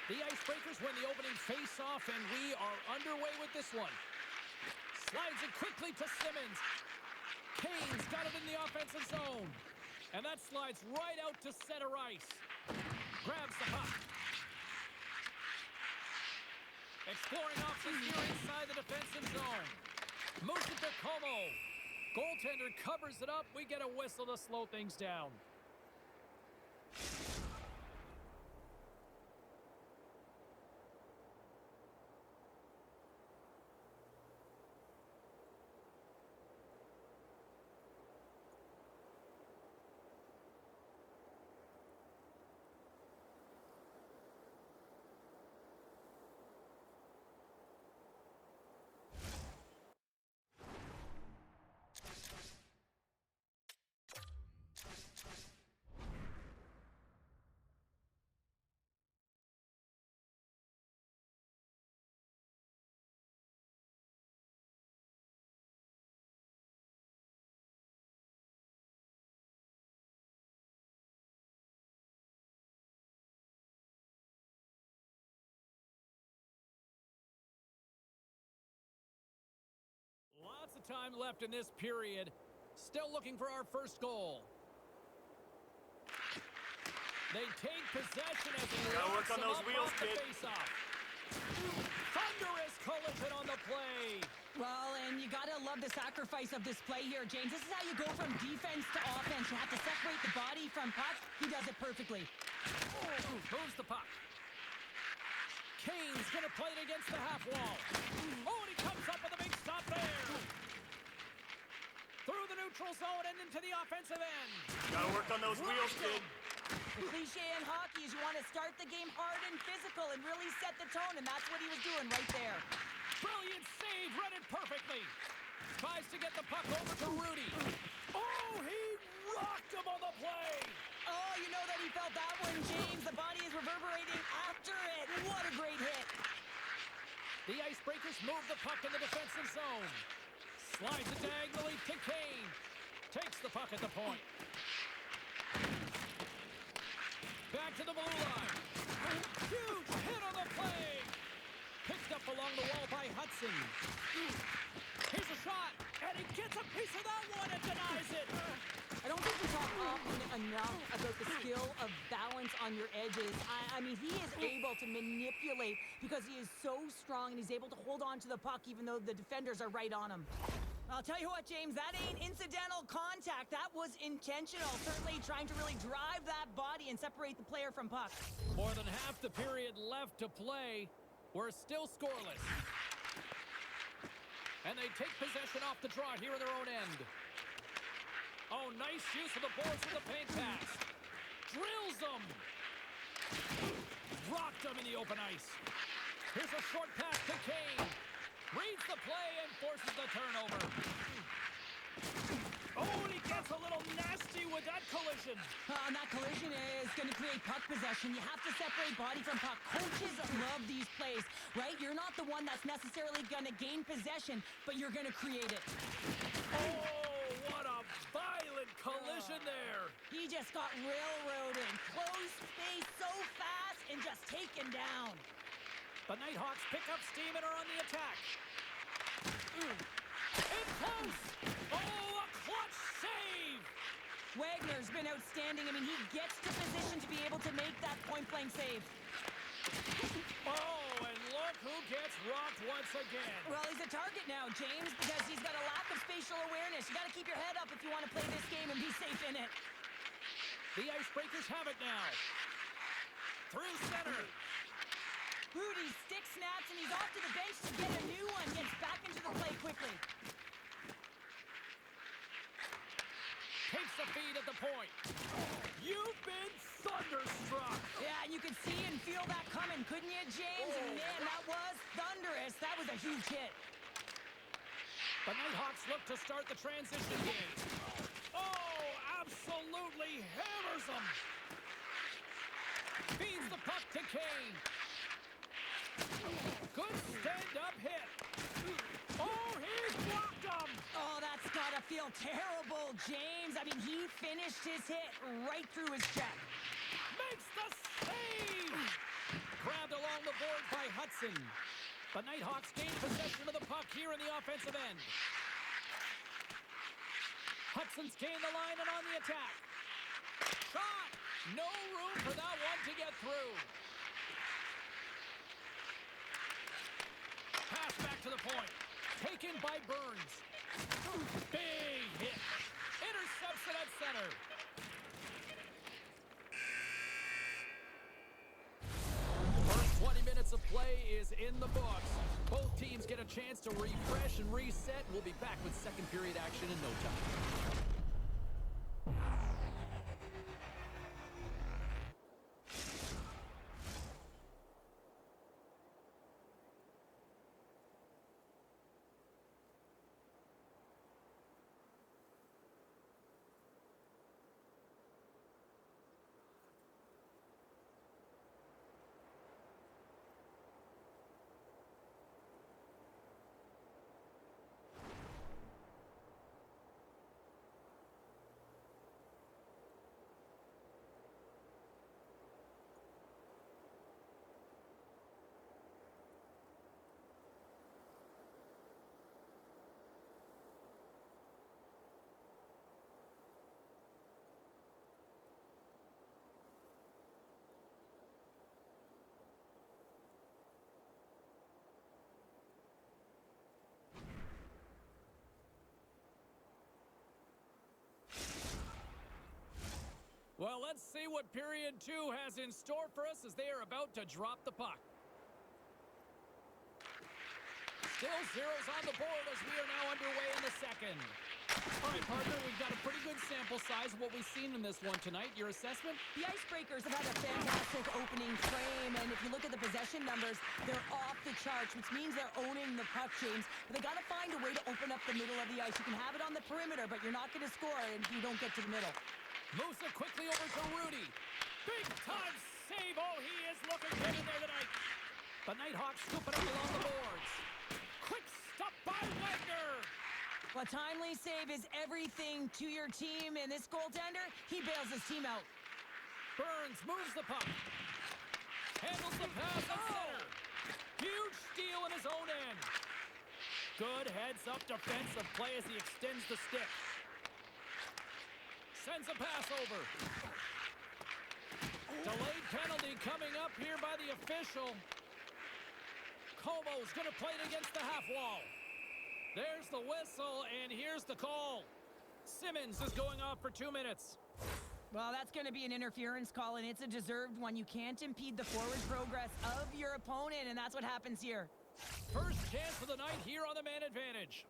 The Icebreakers win the opening face-off, and we are underway with this one. Slides it quickly to Simmons. Kane's got it in the offensive zone. And that slides right out to center ice. Grabs the puck. Exploring options here inside the defensive zone. Moves it to Como. Goaltender covers it up. We get a whistle to slow things down. Lots of time left in this period. Still looking for our first goal. They take possession as he work on those wheels, kid. Face-off. Thunderous collision on the play. Well, and you gotta love the sacrifice of this play here, James. This is how you go from defense to offense. You have to separate the body from puck. He does it perfectly. Moves the puck. Kane's gonna play it against the half wall. Oh, and he comes up with a big stop there. Through the neutral zone and into the offensive end. Gotta work on those wheels, kid. The cliche in hockey is you want to start the game hard and physical and really set the tone, and that's what he was doing right there. Brilliant save, read it perfectly. Tries to get the puck over to Rudy. Oh, he rocked him on the play. Oh, you know that he felt that one, James. The body is reverberating after it. What a great hit. The Icebreakers move the puck in the defensive zone. Slides it diagonally to Kane. Takes the puck at the point. Back to the blue line. Huge hit on the play. Picked up along the wall by Hudson. Here's a shot, and he gets a piece of that one and denies it. I don't think we talk often enough about the skill of balance on your edges. I mean, he is able to manipulate because he is so strong and he's able to hold on to the puck even though the defenders are right on him. I'll tell you what, James, that ain't incidental contact. That was intentional, certainly trying to really drive that body and separate the player from puck. More than half the period left to play. We're still scoreless. And they take possession off the draw here in their own end. Oh, nice use of the boards with the paint pass. Drills them. Rocked them in the open ice. Here's a short pass to Kane. Reads the play and forces the turnover. Oh, and he gets a little nasty with that collision. And that collision is going to create puck possession. You have to separate body from puck. Coaches love these plays, right? You're not the one that's necessarily going to gain possession, but you're going to create it. Oh, what a violent collision there. He just got railroaded. Close space so fast and just taken down. The Nighthawks pick up steam and are on the attack. It's close. Oh, a clutch save. Wagner's been outstanding. I mean, he gets to position to be able to make that point-blank save. Oh, and look who gets rocked once again. Well, he's a target now, James, because he's got a lack of spatial awareness. You got to keep your head up if you want to play this game and be safe in it. The Icebreakers have it now. Through center. Rudy stick snaps, and he's off to the bench to get a new one. Gets back into the play quickly. Takes the feed at the point. You've been thunderstruck. Yeah, you could see and feel that coming, couldn't you, James? And man, that was thunderous. That was a huge hit. The Nighthawks look to start the transition game. Oh, absolutely hammers them. Feeds the puck to Kane. Good stand-up hit. Oh, he's blocked him. Oh, that's gotta feel terrible, James. I mean, he finished his hit right through his check. Makes the save. Grabbed forward by Hudson. The Nighthawks gain possession of the puck here in the offensive end. Hudson's gained the line and on the attack. Shot! No room for that one to get through. Pass back to the point. Taken by Burns. Big hit. Intercepts it at center. First 20 minutes of play is in the books. Both teams get a chance to refresh and reset. We'll be back with second period action in no time. Well, let's see what period 2 has in store for us as they are about to drop the puck. Still zeros on the board as we are now underway in the second. All right, partner, we've got a pretty good sample size of what we've seen in this one tonight. Your assessment? The Icebreakers have had a fantastic opening frame, and if you look at the possession numbers, they're off the charts, which means they're owning the puck, James. But they got to find a way to open up the middle of the ice. You can have it on the perimeter, but you're not going to score if you don't get to the middle. Moves it quickly over to Rudy. Big time save. Oh, he is looking good in there tonight. The Nighthawks scoop it up along the boards. Quick stop by Wagner. Well, a timely save is everything to your team, and this goaltender, he bails his team out. Burns moves the puck. Handles the pass at center. Huge steal in his own end. Good heads-up defensive play as he extends the stick. Sends a pass over. Delayed penalty coming up here by the official. Como's going to play it against the half wall. There's the whistle, and here's the call. Simmons is going off for 2 minutes. Well, that's going to be an interference call, and it's a deserved one. You can't impede the forward progress of your opponent, and that's what happens here. First chance of the night here on the man advantage.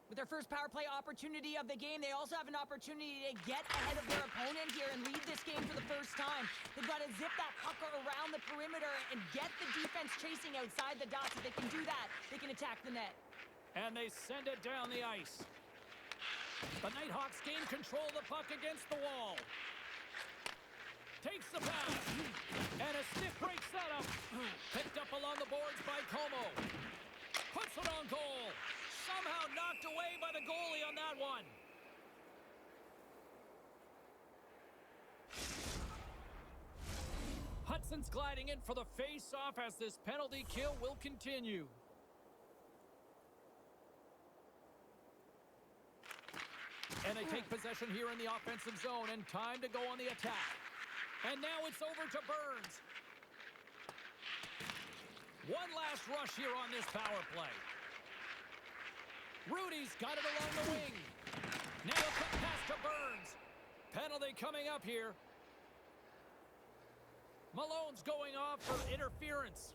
With their first power play opportunity of the game, they also have an opportunity to get ahead of their opponent here and lead this game for the first time. They've got to zip that puck around the perimeter and get the defense chasing outside the dots. If they can do that, they can attack the net. And they send it down the ice. The Nighthawks gain control of the puck against the wall. Takes the pass. And a stiff breaks that up. Picked up along the boards by Como. Puts it on goal. Somehow knocked away by the goalie on that one. Hudson's gliding in for the face-off as this penalty kill will continue. And they take possession here in the offensive zone, and time to go on the attack. And now it's over to Burns. One last rush here on this power play. Rudy's got it along the wing. Now a cut pass to Burns. Penalty coming up here. Malone's going off for interference.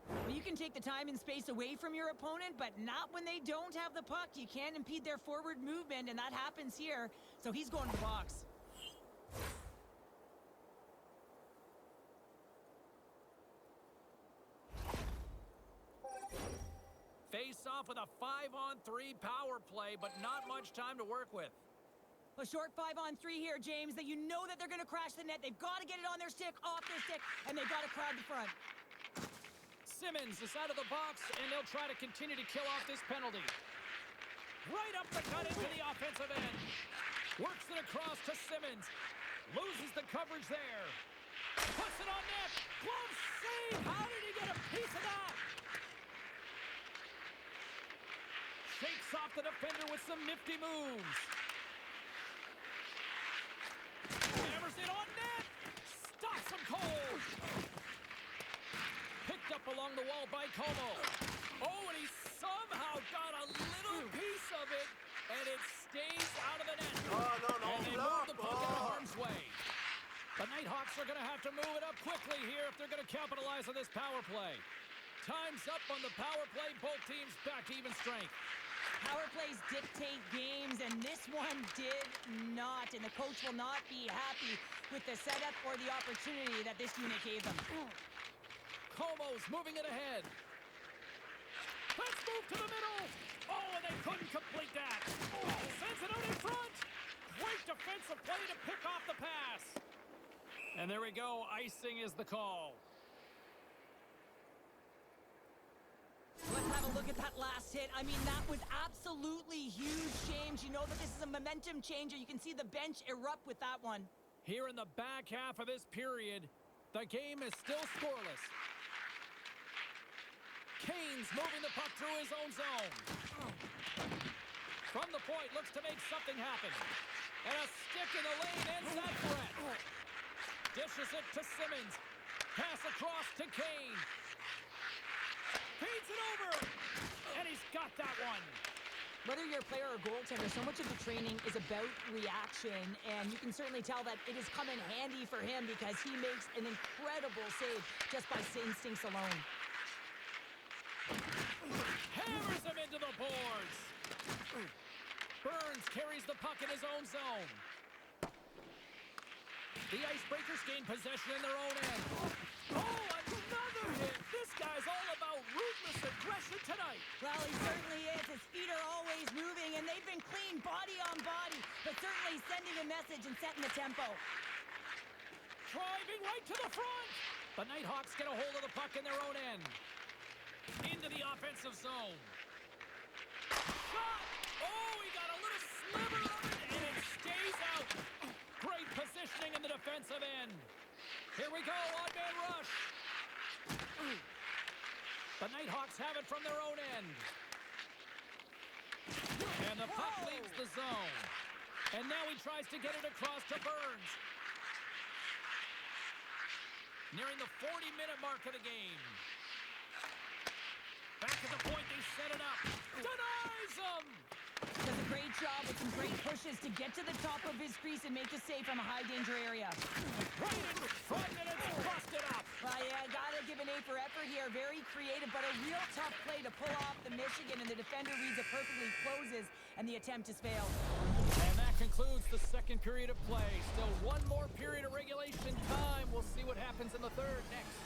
Well, you can take the time and space away from your opponent, but not when they don't have the puck. You can't impede their forward movement, and that happens here. So he's going to the box. Face off with a 5-on-3 power play, but not much time to work with. A short 5-on-3 here, James, that you know that they're going to crash the net. They've got to get it on their stick, off their stick, and they've got to crowd the front. Simmons is out of the box, and they'll try to continue to kill off this penalty. Right up the cut into the offensive end. Works it across to Simmons. Loses the coverage there. Puts it on net. Glove save. How did he get a piece of that Picks off the defender with some nifty moves. Hammers it on net. Stops him cold. Picked up along the wall by Como. Oh, and he somehow got a little piece of it, and it stays out of the net. Oh, no, no, And they block. move the puck out of harm's way. The Nighthawks are going to have to move it up quickly here if they're going to capitalize on this power play. Time's up on the power play. Both teams back to even strength. Power plays dictate games, and this one did not. And the coach will not be happy with the setup or the opportunity that this unit gave them. Como's moving it ahead. Let's move to the middle. Oh, and they couldn't complete that. Sends it out in front. Great defensive play to pick off the pass. And there we go. Icing is the call. Let's have a look at that last hit. I mean, that was absolutely huge change. You know that this is a momentum changer. You can see the bench erupt with that one. Here in the back half of this period, the game is still scoreless. Canes moving the puck through his own zone. From the point, looks to make something happen. And a stick in the lane ends that threat. Dishes it to Simmons. Pass across to Kane. Feeds it over. And he's got that one. Whether you're a player or goaltender, so much of the training is about reaction, and you can certainly tell that it has come in handy for him because he makes an incredible save just by instincts alone. Hammers him into the boards. Burns carries the puck in his own zone. The Icebreakers gain possession in their own end. Oh, another hit. This guy's all about ruthless aggression tonight. Well, he certainly is. His feet are always moving, and they've been clean body on body, but certainly sending a message and setting the tempo. Driving right to the front. The Nighthawks get a hold of the puck in their own end. Into the offensive zone. Shot! Oh, he got a little sliver of it, and it stays out. Great positioning in the defensive end. Here we go, on-man rush. The Nighthawks have it from their own end. And the puck leaves the zone. And now he tries to get it across to Burns. Nearing the 40-minute mark of the game. Back at the point, they set it up. Denies him! Does a great job with some great pushes to get to the top of his crease and make the save from a high-danger area. Right in front, and it's busted up. Well, yeah, gotta give an A for effort here. Very creative, but a real tough play to pull off the Michigan, and the defender reads it perfectly, closes, and the attempt has failed. And that concludes the second period of play. Still one more period of regulation time. We'll see what happens in the third next.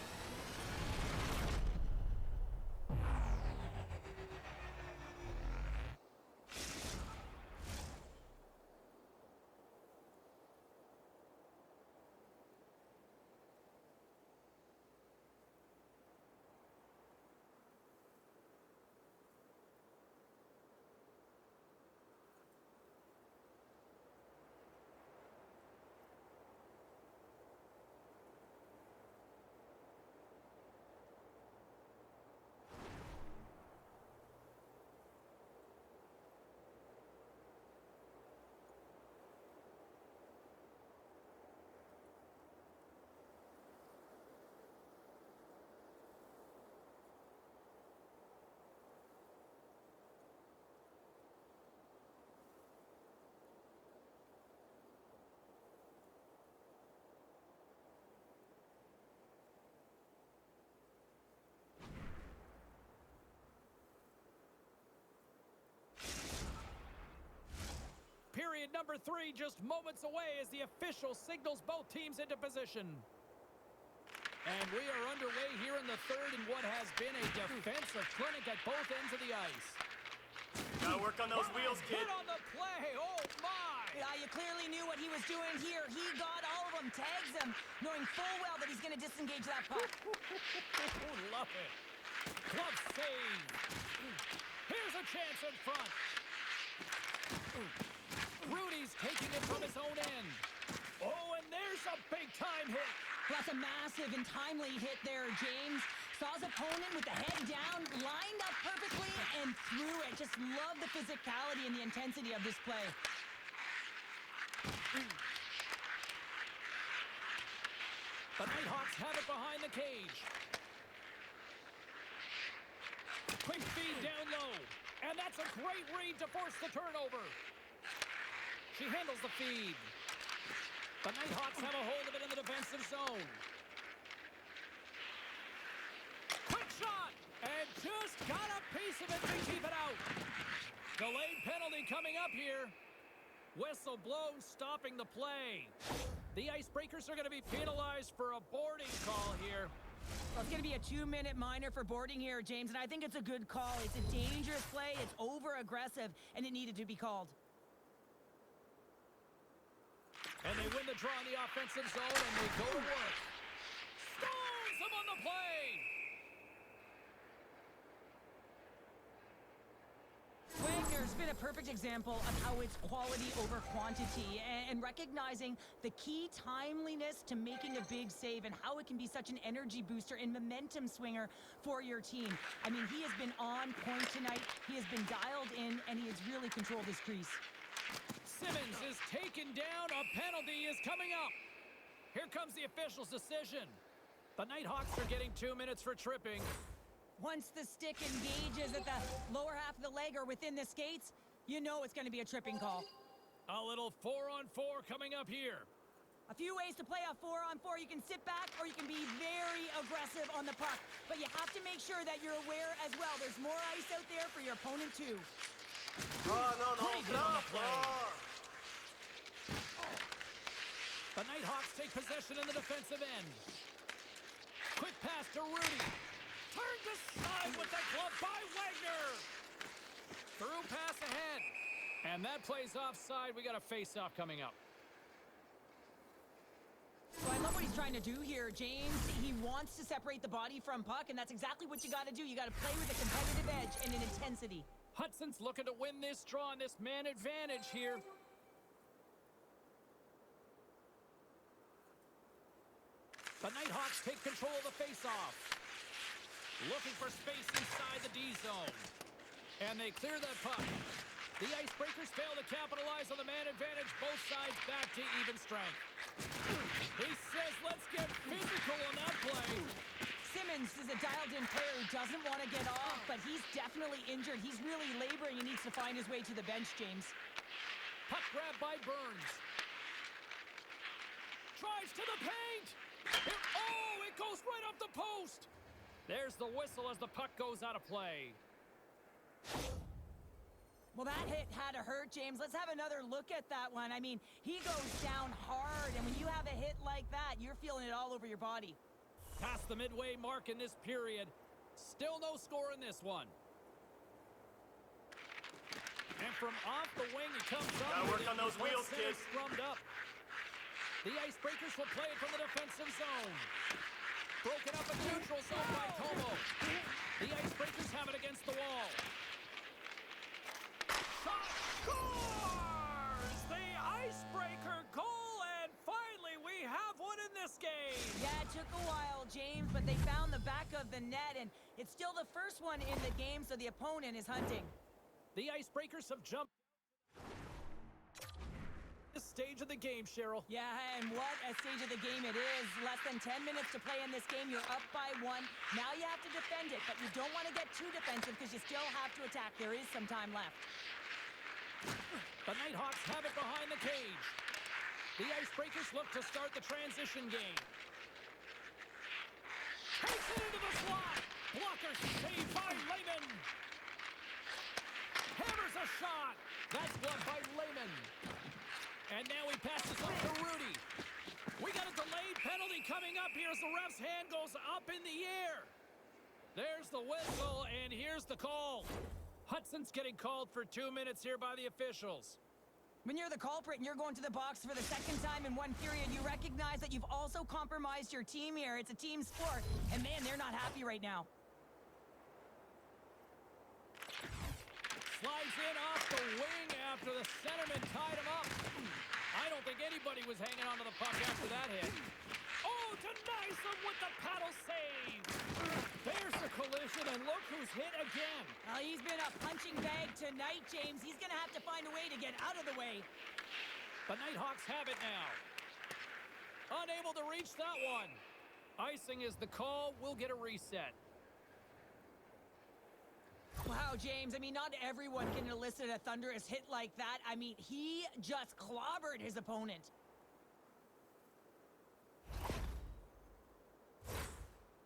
Period number 3 just moments away as the official signals both teams into position. And we are underway here in the third in what has been a defensive clinic at both ends of the ice. Gotta work on those wheels, kid. Hit on the play. Oh, my. Yeah, you clearly knew what he was doing here. He got all of them, tags them, knowing full well that he's going to disengage that puck. Love it. Glove save. Here's a chance in front. Rudy's taking it from his own end. Oh, and there's a big-time hit. Well, that's a massive and timely hit there, James. Saw his opponent with the head down, lined up perfectly, and threw it. Just love the physicality and the intensity of this play. The Nighthawks have it behind the cage. Quick feed down low. And that's a great read to force the turnover. She handles the feed. The Nighthawks have a hold of it in the defensive zone. Quick shot! And just got a piece of it to keep it out. Delayed penalty coming up here. Whistle blown, stopping the play. The Icebreakers are going to be penalized for a boarding call here. Well, it's going to be a 2-minute minor for boarding here, James, and I think it's a good call. It's a dangerous play, it's over-aggressive, and it needed to be called. And they win the draw in the offensive zone, and they go to work. Stones him on the play! Wagner's been a perfect example of how it's quality over quantity and recognizing the key timeliness to making a big save and how it can be such an energy booster and momentum swinger for your team. I mean, he has been on point tonight. He has been dialed in, and he has really controlled his crease. Simmons is taken down. A penalty is coming up. Here comes the official's decision. The Nighthawks are getting 2 minutes for tripping. Once the stick engages at the lower half of the leg or within the skates, you know it's going to be a tripping call. A little 4-on-4 coming up here. A few ways to play a 4-on-4. You can sit back or you can be very aggressive on the puck. But you have to make sure that you're aware as well. There's more ice out there for your opponent too. Pretty good on the play. The Nighthawks take possession in the defensive end. Quick pass to Rudy. Turned aside with the glove by Wagner. Through pass ahead. And that plays offside. We got a face-off coming up. So I love what he's trying to do here, James. He wants to separate the body from puck, and that's exactly what you got to do. You got to play with a competitive edge and an intensity. Hudson's looking to win this draw and this man advantage here. The Nighthawks take control of the face-off. Looking for space inside the D zone. And they clear that puck. The Icebreakers fail to capitalize on the man advantage. Both sides back to even strength. He says, let's get physical on that play. Simmons is a dialed-in player who doesn't want to get off, but he's definitely injured. He's really laboring and needs to find his way to the bench, James. Puck grab by Burns. Drives to the paint. Oh, it goes right off the post. There's the whistle as the puck goes out of play. Well, that hit had to hurt, James. Let's have another look at that one. I mean, he goes down hard, and when you have a hit like that, you're feeling it all over your body. Past the midway mark in this period. Still no score in this one. And from off the wing, he comes up. Gotta work on those wheels, kid. Scrummed up. The Icebreakers will play it from the defensive zone. Broken up in neutral zone by Como. The Icebreakers have it against the wall. Shot scores! The Icebreaker goal, and finally we have one in this game. Yeah, it took a while, James, but they found the back of the net, and it's still the first one in the game, so the opponent is hunting. The Icebreakers have jumped this stage of the game, Cheryl. Yeah, and what a stage of the game it is. Less than 10 minutes to play in this game. You're up by 1. Now you have to defend it, but you don't want to get too defensive because you still have to attack. There is some time left. The Nighthawks have it behind the cage. The Icebreakers look to start the transition game. Takes it into the slot. Blocker saved by Lehman. Hammers a shot. That's blocked by Lehman. And now he passes up to Rudy. We got a delayed penalty coming up here as the ref's hand goes up in the air. There's the whistle, and here's the call. Hudson's getting called for 2 minutes here by the officials. When you're the culprit and you're going to the box for the second time in one period, you recognize that you've also compromised your team here. It's a team sport, and man, they're not happy right now. Slides in off the wing after the centerman tied him up. I don't think anybody was hanging onto the puck after that hit. Oh, denies him with the paddle save. There's the collision, and look who's hit again. He's been a punching bag tonight, James. He's going to have to find a way to get out of the way. The Nighthawks have it now. Unable to reach that one. Icing is the call. We'll get a reset. Wow, James. I mean, not everyone can elicit a thunderous hit like that. I mean, he just clobbered his opponent.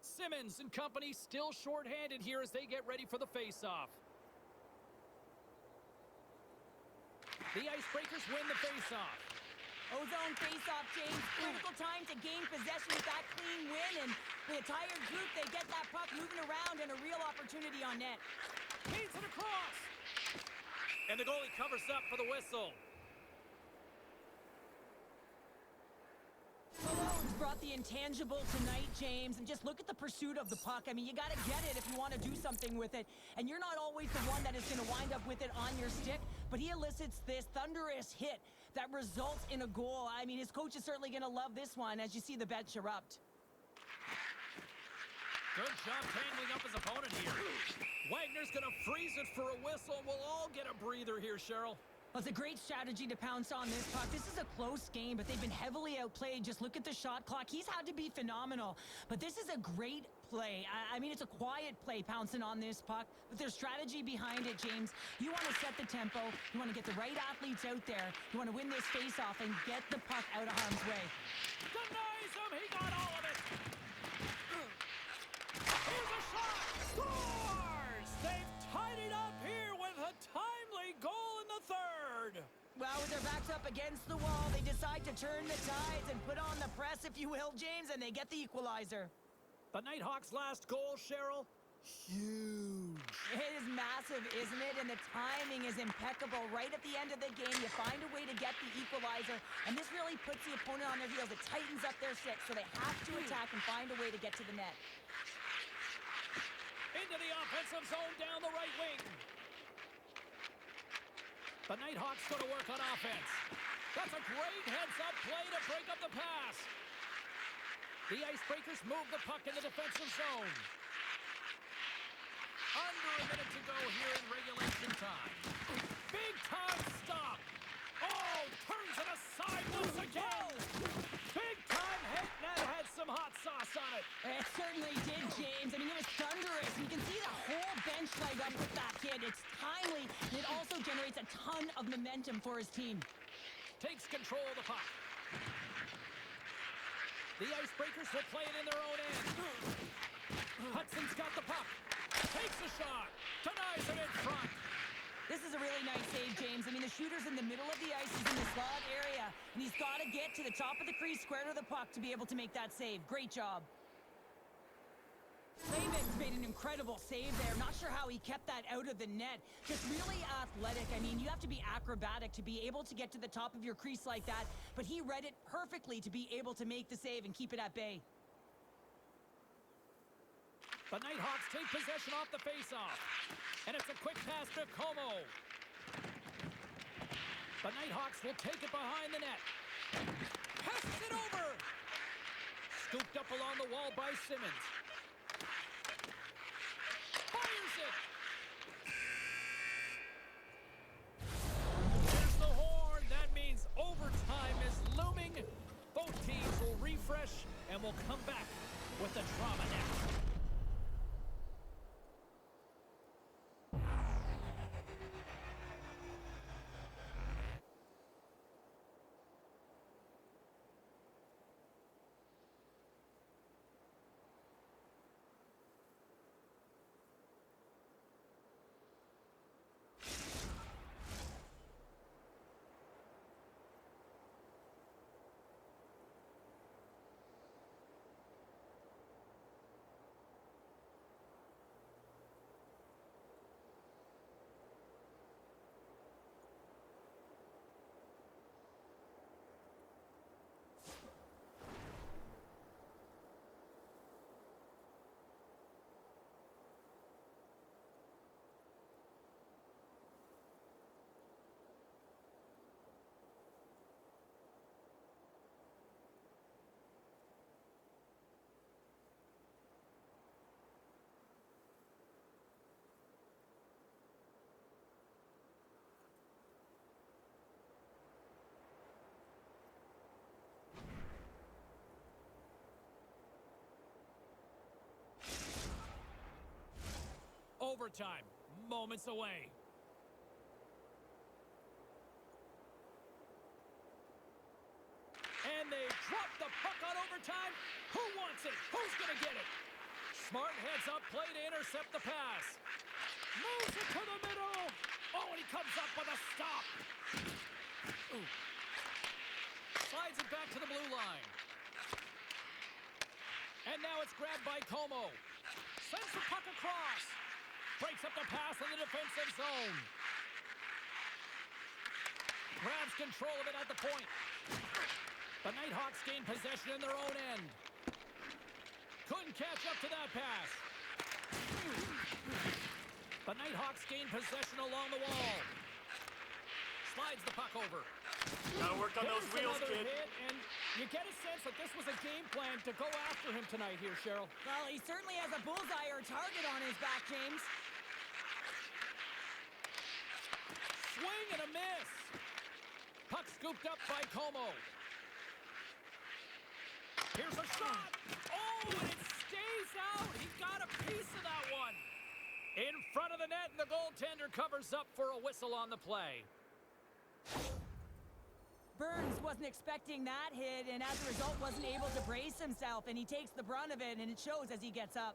Simmons and company still shorthanded here as they get ready for the face-off. The Icebreakers win the face-off. Ozone face-off, James. Critical time to gain possession with that clean win, and the entire group, they get that puck moving around and a real opportunity on net. Feeds it across. And the goalie covers up for the whistle. Malone's brought the intangible tonight, James, and just look at the pursuit of the puck. I mean, you got to get it if you want to do something with it. And you're not always the one that is going to wind up with it on your stick, but he elicits this thunderous hit that results in a goal. I mean, his coach is certainly going to love this one as you see the bench erupt. Good job tangling up his opponent here. Wagner's going to freeze it for a whistle. We'll all get a breather here, Cheryl. Well, it's a great strategy to pounce on this puck. This is a close game, but they've been heavily outplayed. Just look at the shot clock. He's had to be phenomenal. But this is a great play. I mean, it's a quiet play pouncing on this puck, but there's strategy behind it, James. You want to set the tempo. You want to get the right athletes out there. You want to win this face-off and get the puck out of harm's way. Denies him. He got all of it. Here's a shot. Scores! They've tied it up here with a timely goal in the third. Well, with their backs up against the wall, they decide to turn the tides and put on the press, if you will, James, and they get the equalizer. The Nighthawks' last goal, Cheryl, huge. It is massive, isn't it? And the timing is impeccable. Right at the end of the game, you find a way to get the equalizer, and this really puts the opponent on their heels. It tightens up their six, so they have to attack and find a way to get to the net. Into the offensive zone down the right wing. The Nighthawks going to work on offense. That's a great heads-up play to break up the pass. The Icebreakers move the puck in the defensive zone. Under a minute to go here in regulation time. Big time stop. Oh, turns it aside once again. Big time hit. That had some hot sauce on it. It certainly did, James. I mean, it was thunderous. You can see the whole bench light up with that hit. It's timely, and it also generates a ton of momentum for his team. Takes control of the puck. The Icebreakers will play it in their own end. Hudson's got the puck. Takes a shot. Denies it in front. This is a really nice save, James. I mean, the shooter's in the middle of the ice. He's in the slot area, and he's got to get to the top of the crease, square to the puck, to be able to make that save. Great job. Slavens made an incredible save there. Not sure how he kept that out of the net. Just really athletic. I mean, you have to be acrobatic to be able to get to the top of your crease like that, but he read it perfectly to be able to make the save and keep it at bay. The Nighthawks take possession off the faceoff. And it's a quick pass to Como. The Nighthawks will take it behind the net. Passes it over. Scooped up along the wall by Simmons. Fires it. There's the horn. That means overtime is looming. Both teams will refresh and will come back with the drama now. overtime, moments away. And they drop the puck on overtime. Who wants it? Who's going to get it? Smart heads up play to intercept the pass. Moves it to the middle. Oh, and he comes up with a stop. Ooh. Slides it back to the blue line. And now it's grabbed by Como. Sends the puck across. Breaks up the pass in the defensive zone. Grabs control of it at the point. The Nighthawks gain possession in their own end. Couldn't catch up to that pass. The Nighthawks gain possession along the wall. Slides the puck over. Gotta work on those There's wheels, another kid. hit, and you get a sense that this was a game plan to go after him tonight here, Cheryl. Well, he certainly has a bullseye or target on his back, James. Swing and a miss. Puck scooped up by Como. Here's a shot. Oh, and it stays out. He got a piece of that one. In front of the net, and the goaltender covers up for a whistle on the play. Burns wasn't expecting that hit, and as a result wasn't able to brace himself, and he takes the brunt of it, and it shows as he gets up.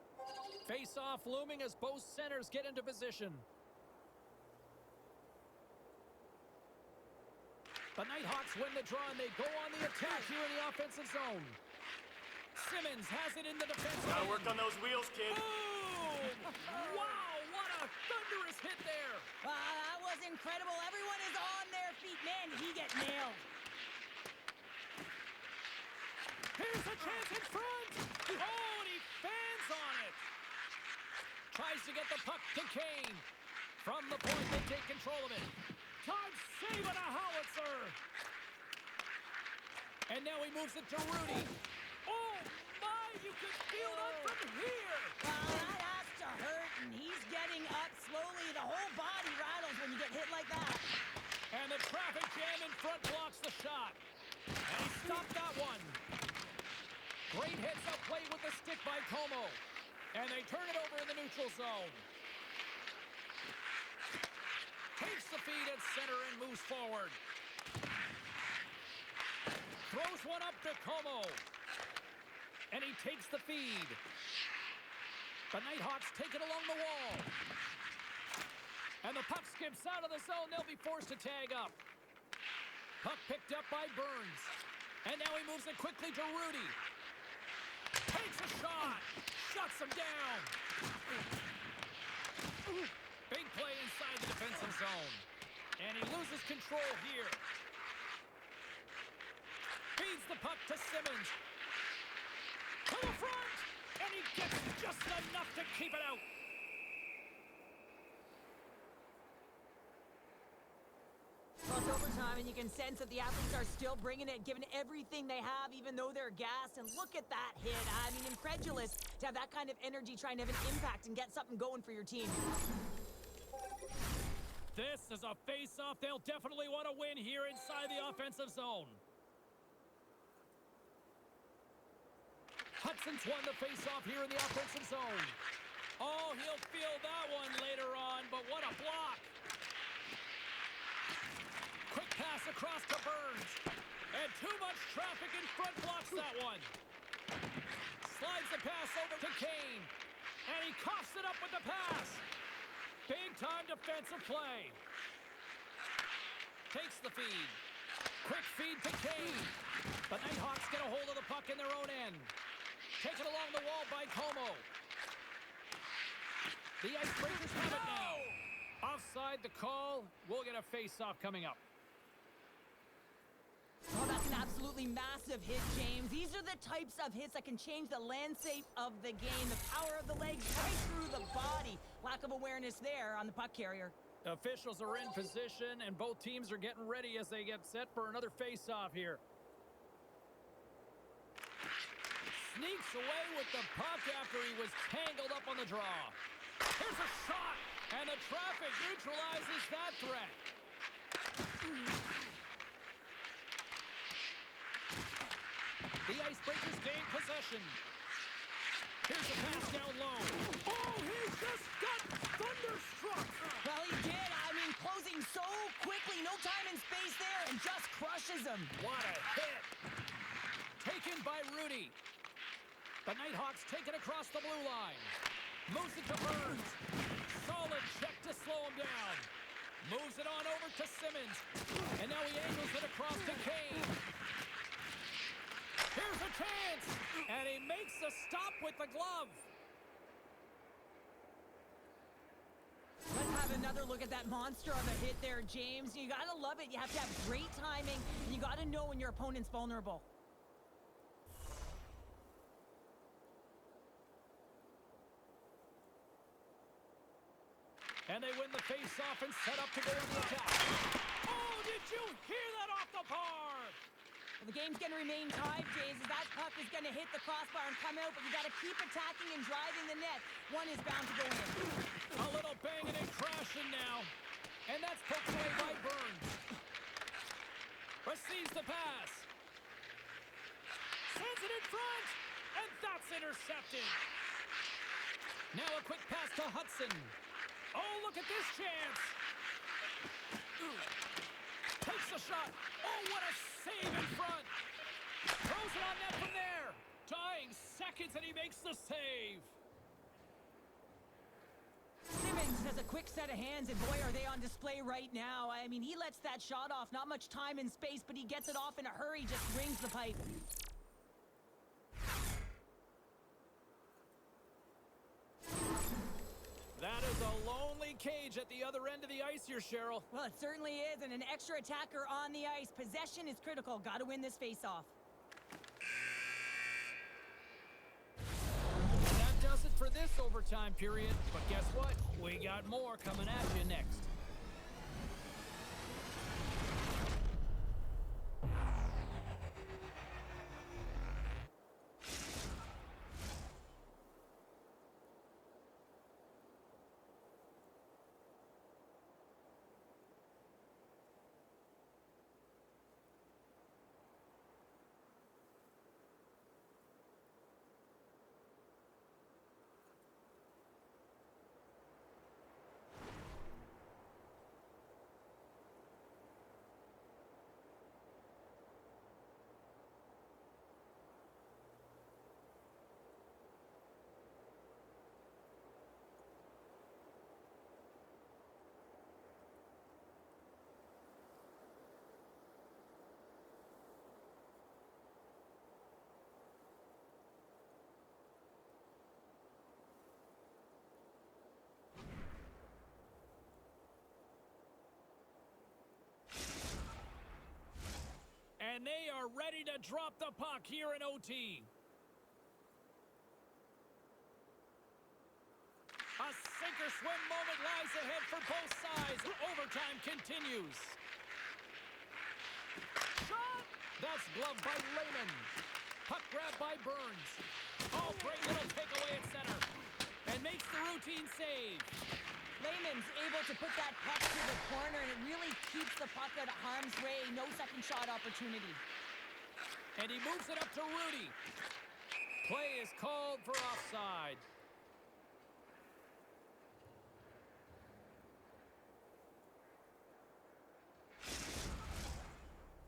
Face-off looming as both centers get into position. The Nighthawks win the draw, and they go on the attack here in the offensive zone. Simmons has it in the defensive Gotta end. work on those wheels, kid. Boom! Wow, what a thunderous hit there. That was incredible. Everyone is on their feet. Man, did he get nailed. Here's a chance in front. Oh, and he fans on it. Tries to get the puck to Kane. From the point, they take control of it. Time saving a howitzer. And now he moves it to Rudy. Oh, my, you can feel that from here. That has to hurt, and he's getting up slowly. The whole body rattles when you get hit like that. And the traffic jam in front blocks the shot. And he stopped that one. Great heads-up play with the stick by Como. And they turn it over in the neutral zone. Takes the feed at center and moves forward. Throws one up to Como. And he takes the feed. The Nighthawks take it along the wall. And the puck skips out of the zone. They'll be forced to tag up. Puck picked up by Burns. And now he moves it quickly to Rudy. Takes a shot. Shuts him down. Big play inside the defensive zone. And he loses control here. Feeds the puck to Simmons. To the front. And he gets just enough to keep it out. Well, it's overtime, and you can sense that the athletes are still bringing it, giving everything they have, even though they're gassed. And look at that hit. I mean, incredulous to have that kind of energy trying to have an impact and get something going for your team. This is a face-off they'll definitely want to win here inside the offensive zone. Hudson's won the face-off here in the offensive zone. Oh, he'll feel that one later on, but what a block. Quick pass across to Burns. And too much traffic in front blocks that one. Slides the pass over to Kane. And he coughs it up with the pass. Big-time defensive play. Takes the feed. Quick feed to Kane. The Nighthawks get a hold of the puck in their own end. Taken along the wall by Como. The Icebreakers have it now. Offside the call. We'll get a face-off coming up. Oh, that's an absolutely massive hit, James. These are the types of hits that can change the landscape of the game. The power of the legs right through the body. Lack of awareness there on the puck carrier. Officials are in position, and both teams are getting ready as they get set for another face-off here. Sneaks away with the puck after he was tangled up on the draw. Here's a shot, and the traffic neutralizes that threat. The Icebreakers gain possession. Here's a pass down low. Oh, he just got thunder him so quickly. No time and space there, and just crushes him. What a hit! Taken by Rudy. The Nighthawks take it across the blue line. Moves it to Burns. Solid check to slow him down. Moves it on over to Simmons. And now he angles it across to Kane. Here's a chance. And he makes the stop with the glove. Let's have another look at that monster of a hit there, James. You gotta love it. You have to have great timing, and you gotta know when your opponent's vulnerable. And they win the face-off and set up to go on the attack. Oh, did you hear that off the bar? Well, the game's gonna remain tied, Jays, as that puck is gonna hit the crossbar and come out, but you gotta keep attacking and driving the net. One is bound to go in. A little banging and crashing now. And that's poked away by Burns. Receives the pass. Sends it in front. And that's intercepted. Now a quick pass to Hudson. Oh, look at this chance. Takes the shot. Oh, what a save in front. Throws it on net from there. Dying seconds and he makes the save. Simmons has a quick set of hands, and boy, are they on display right now. I mean, he lets that shot off. Not much time and space, but he gets it off in a hurry, just rings the pipe. That is a lonely cage at the other end of the ice here, Cheryl. Well, it certainly is, and an extra attacker on the ice. Possession is critical. Got to win this face-off. That does it for this overtime period. But guess what? We got more coming at you next. And they are ready to drop the puck here in OT. A sink-or-swim moment lies ahead for both sides. Overtime continues. Shot! That's gloved by Lehman. Puck grab by Burns. Oh, great little takeaway at center. And makes the routine save. Lehman's able to put that puck to the corner, and it really keeps the puck out of harm's way. No second shot opportunity. And he moves it up to Rudy. Play is called for offside.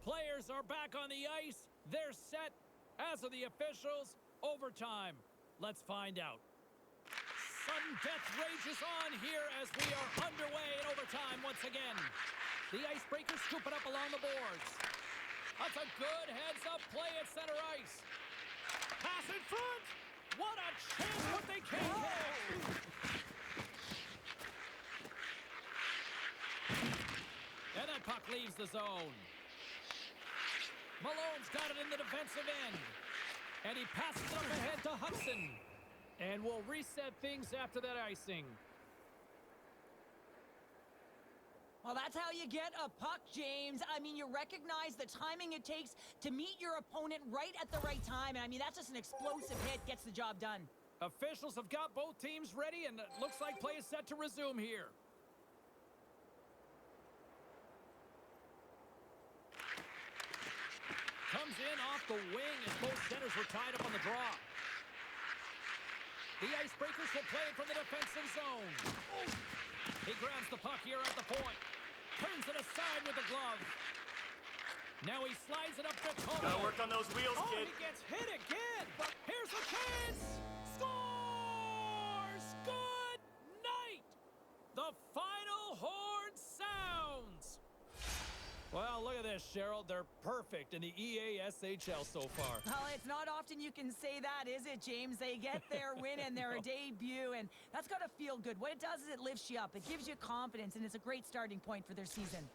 Players are back on the ice. They're set, as are the officials. Overtime. Let's find out. Sudden death rages on here as we are underway in overtime once again. The Icebreakers scoop it up along the boards. That's a good heads-up play at center ice. Pass in front. What a chance, but they can't hit. And that puck leaves the zone. Malone's got it in the defensive end. And he passes it up ahead to Hudson. And we'll reset things after that icing. Well, that's how you get a puck, James. I mean, you recognize the timing it takes to meet your opponent right at the right time. And I mean, that's just an explosive hit, gets the job done. Officials have got both teams ready, and it looks like play is set to resume here. Comes in off the wing as both centers were tied up on the draw. The Icebreakers will play from the defensive zone. He grabs the puck here at the point. Turns it aside with the glove. Now he slides it up to Kono. Gotta work on those wheels, Oh, kid. he gets hit again. Here's a chance. Scores! Good night. The final horn sounds. Well, look at this, Cheryl. They're perfect in the EASHL so far. Well, it's not often you can say that, is it, James? They get their win and their debut, and that's got to feel good. What it does is it lifts you up. It gives you confidence, and it's a great starting point for their season.